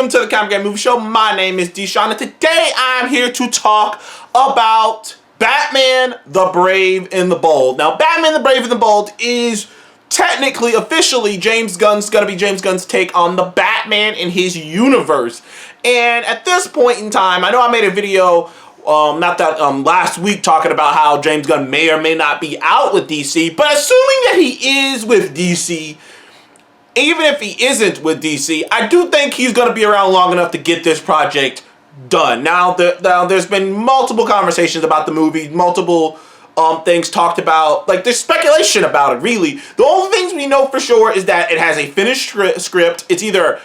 welcome to the Comic Game Movie Show. My name is Deshaun, and today I'm here to talk about Batman the Brave and the Bold. Now, Batman the Brave and the Bold is technically, officially, James Gunn's take on the Batman in his universe. And at this point in time, I know I made a video last week talking about how James Gunn may or may not be out with DC, but assuming that he is with DC, even if he isn't with DC, I do think he's going to be around long enough to get this project done. Now, there's been multiple conversations about the movie, multiple things talked about, like there's speculation about it, really. The only things we know for sure is that it has a finished script. It's either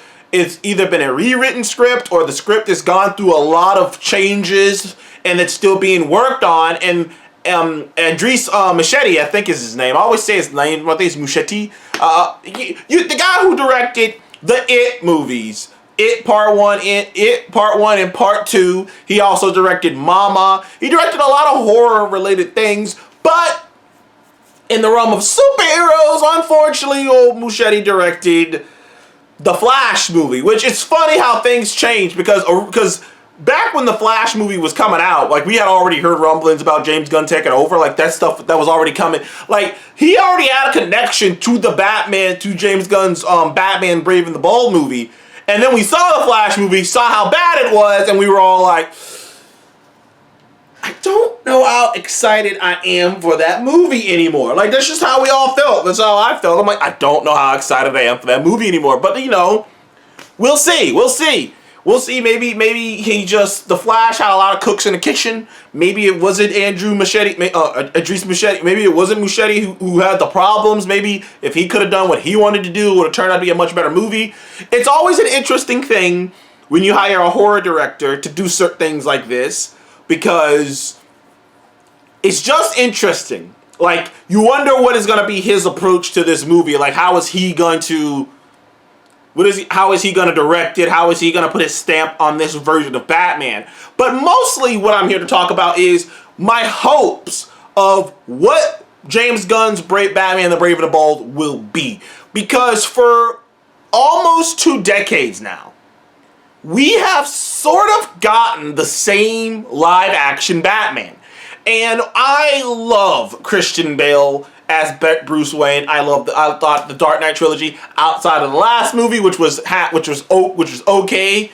been a rewritten script or the script has gone through a lot of changes and it's still being worked on. And Andres Muschietti, I think is his name. I always say his name. I think it's Muschietti. The guy who directed the It movies, It Part 1 and Part 2. He also directed Mama. He directed a lot of horror-related things, but in the realm of superheroes, unfortunately, old Muschietti directed the Flash movie, which is funny how things change because back when the Flash movie was coming out, like, we had already heard rumblings about James Gunn taking over, like, that stuff that was already coming. Like, he already had a connection to the Batman, to James Gunn's Batman Brave and the Bold movie. And then we saw the Flash movie, saw how bad it was, and we were all like, I don't know how excited I am for that movie anymore. Like, that's just how we all felt. That's how I felt. I'm like, I don't know how excited I am for that movie anymore. But, you know, we'll see. We'll see. We'll see. Maybe the Flash had a lot of cooks in the kitchen. Maybe it wasn't Idris Muschietti. Maybe it wasn't Muschietti who had the problems. Maybe if he could have done what he wanted to do, it would have turned out to be a much better movie. It's always an interesting thing when you hire a horror director to do certain things like this, because it's just interesting. Like, you wonder what is going to be his approach to this movie. Like, how is he going to direct it? How is he going to put his stamp on this version of Batman? But mostly what I'm here to talk about is my hopes of what James Gunn's Batman the Brave and the Bold will be. Because for almost 2 decades now, we have sort of gotten the same live-action Batman. And I love Christian Bale as Bruce Wayne. I thought the Dark Knight trilogy, outside of the last movie, which was okay,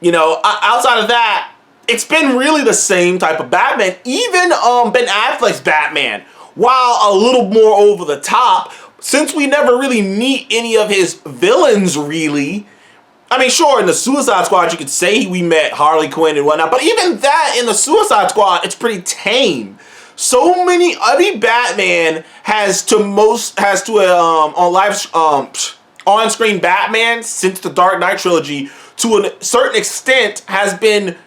you know, outside of that, it's been really the same type of Batman. Even Ben Affleck's Batman, while a little more over the top, since we never really meet any of his villains, really. I mean, sure, in the Suicide Squad, you could say we met Harley Quinn and whatnot, but even that in the Suicide Squad, it's pretty tame. So many, every Batman on-screen Batman since the Dark Knight trilogy, to a certain extent, has been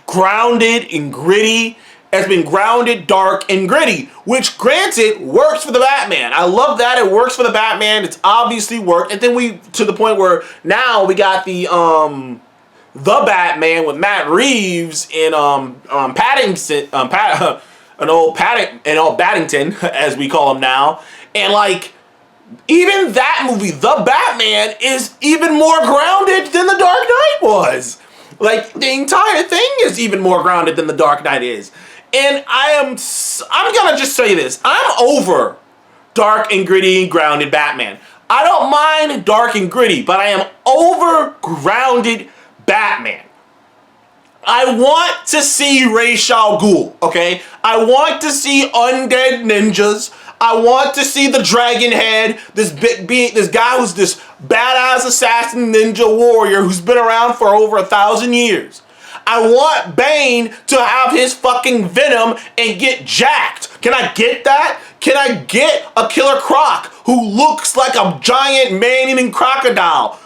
grounded and gritty, has been grounded, dark, and gritty, which, granted, works for the Batman. I love that it works for the Batman. It's obviously worked. And then to the point where now we got the Batman with Matt Reeves in Paddington, an old Paddington, as we call him now. And, like, even that movie, The Batman, is even more grounded than The Dark Knight was. Like, the entire thing is even more grounded than The Dark Knight is. And I'm gonna just say this. I'm over dark and gritty and grounded Batman. I don't mind dark and gritty, but I am over grounded Batman. I want to see Ra's al Ghul, okay? I want to see undead ninjas. I want to see the dragon head, this guy who's this badass assassin ninja warrior who's been around for over 1,000 years. I want Bane to have his fucking venom and get jacked. Can I get that? Can I get a Killer Croc who looks like a giant man-eating crocodile,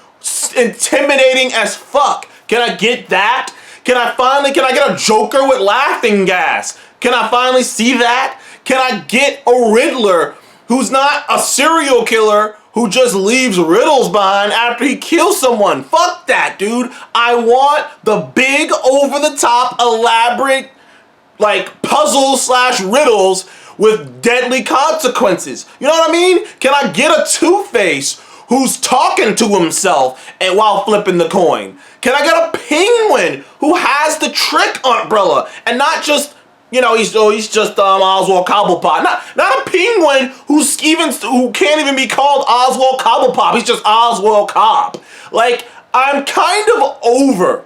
intimidating as fuck? Can I get that? Can I get a Joker with laughing gas? Can I finally see that? Can I get a Riddler who's not a serial killer who just leaves riddles behind after he kills someone? Fuck that, dude. I want the big, over-the-top, elaborate, like, puzzle/riddles with deadly consequences. You know what I mean? Can I get a Two-Face who's talking to himself and while flipping the coin? Can I get a penguin who has the trick umbrella and not just, he's just Oswald Cobblepot. Not a penguin who can't even be called Oswald Cobblepot. He's just Oswald Cobb. Like, I'm kind of over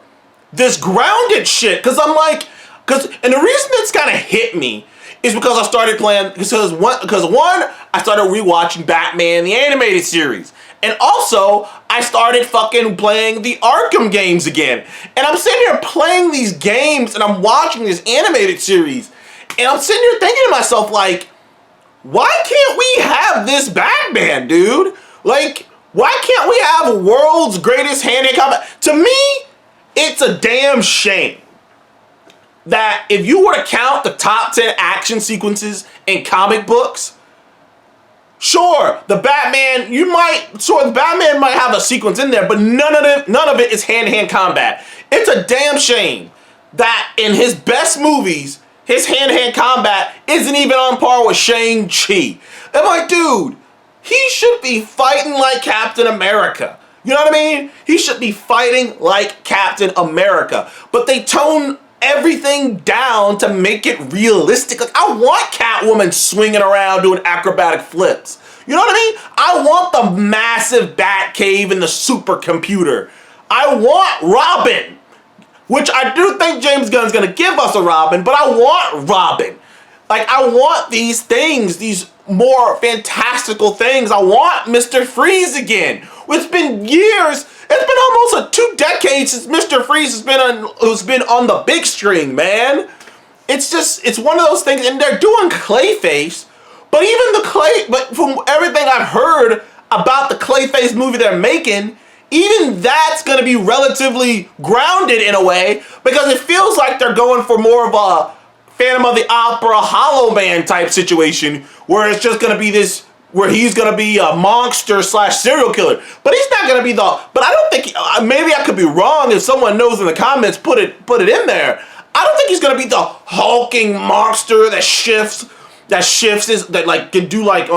this grounded shit, and the reason it's kind of hit me is because I started playing, because one, I started rewatching Batman the animated series. And also, I started fucking playing the Arkham games again. And I'm sitting here playing these games and I'm watching this animated series. And I'm sitting here thinking to myself, like, why can't we have this Batman, dude? Like, why can't we have world's greatest hand-to-hand combat? To me, it's a damn shame that if you were to count the top 10 action sequences in comic books, sure, the Batman might have a sequence in there, but none of it is hand-to-hand combat. It's a damn shame that in his best movies, his hand-to-hand combat isn't even on par with Shang-Chi. I'm like, dude, he should be fighting like Captain America. You know what I mean? He should be fighting like Captain America. But they tone everything down to make it realistic. Like, I want Catwoman swinging around doing acrobatic flips. You know what I mean? I want the massive bat cave and the supercomputer. I want Robin, which I do think James Gunn's gonna give us a Robin, but I want Robin. Like, I want these things, these more fantastical things. I want Mr. Freeze again. It's been years. It's been almost 2 decades since Mr. Freeze has been on the big screen, man. It's one of those things, and they're doing Clayface, but from everything I've heard about the Clayface movie they're making, even that's gonna be relatively grounded in a way, because it feels like they're going for more of a Phantom of the Opera Hollow Man type situation, where it's just gonna be this, where he's gonna be a monster / serial killer. But he's not gonna be but I don't think, maybe I could be wrong, if someone knows in the comments, put it in there. I don't think he's gonna be the hulking monster that shifts can do like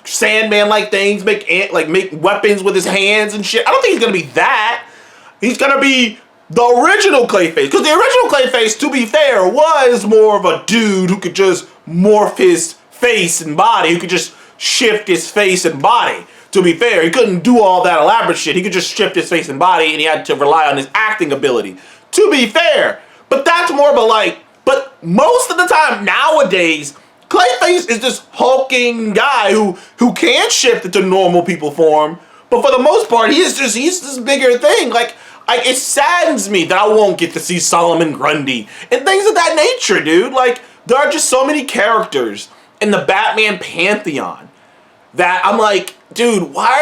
Sandman like things, make weapons with his hands and shit. I don't think he's gonna be that. He's gonna be the original Clayface, because the original Clayface, to be fair, was more of a dude who could just morph his face and body, who could just shift his face and body. To be fair, he couldn't do all that elaborate shit. He could just shift his face and body, and he had to rely on his acting ability. To be fair, but that's more of a but most of the time nowadays, Clayface is this hulking guy who can shift into normal people form, but for the most part, he's this bigger thing. It saddens me that I won't get to see Solomon Grundy and things of that nature, dude. Like, there are just so many characters in the Batman pantheon that I'm like, dude, why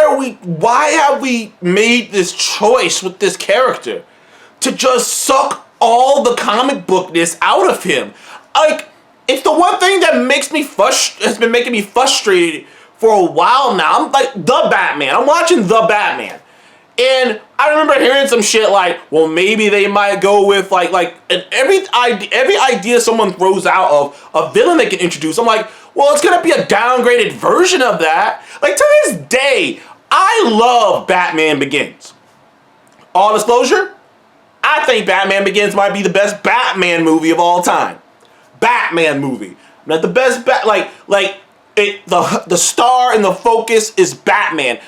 have we made this choice with this character to just suck all the comic bookness out of him? Like, it's the one thing that has been making me frustrated for a while now. I'm like, the Batman. I'm watching the Batman. And I remember hearing some shit like, well, maybe they might go with and every idea someone throws out of a villain they can introduce, I'm like, well, it's gonna be a downgraded version of that. Like, to this day, I love Batman Begins. All disclosure, I think Batman Begins might be the best Batman movie of all time. Batman movie. Not the best the star and the focus is Batman.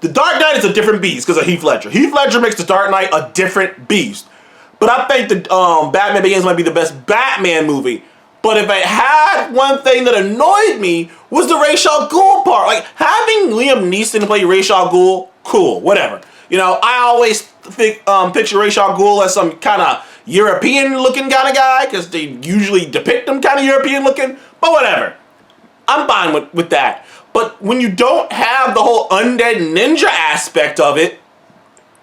The Dark Knight is a different beast because of Heath Ledger. Heath Ledger makes the Dark Knight a different beast. But I think the Batman Begins might be the best Batman movie. But if it had one thing that annoyed me, was the Ra's al Ghul part. Like, having Liam Neeson play Ra's al Ghul, cool, whatever. I always picture Ra's al Ghul as some kind of European-looking kind of guy, because they usually depict him kind of European-looking. But whatever. I'm fine with that. But when you don't have the whole undead ninja aspect of it,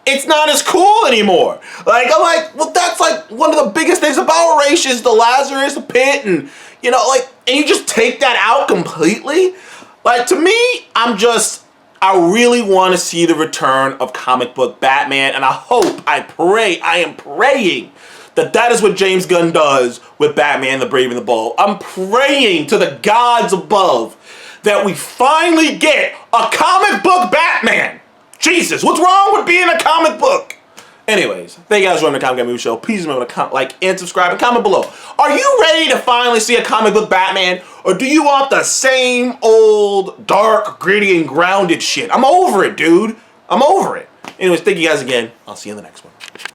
it's not as cool anymore. Like, I'm like, well, that's like one of the biggest things about Ra's is the Lazarus pit, and and you just take that out completely. Like, to me, I really want to see the return of comic book Batman, and I am praying that is what James Gunn does with Batman the Brave and the Bold. I'm praying to the gods above that we finally get a comic book Batman. Jesus, what's wrong with being a comic book? Anyways, thank you guys for watching the Comic Guy Movie Show. Please remember to like and subscribe and comment below. Are you ready to finally see a comic book Batman? Or do you want the same old, dark, gritty, and grounded shit? I'm over it, dude. I'm over it. Anyways, thank you guys again. I'll see you in the next one.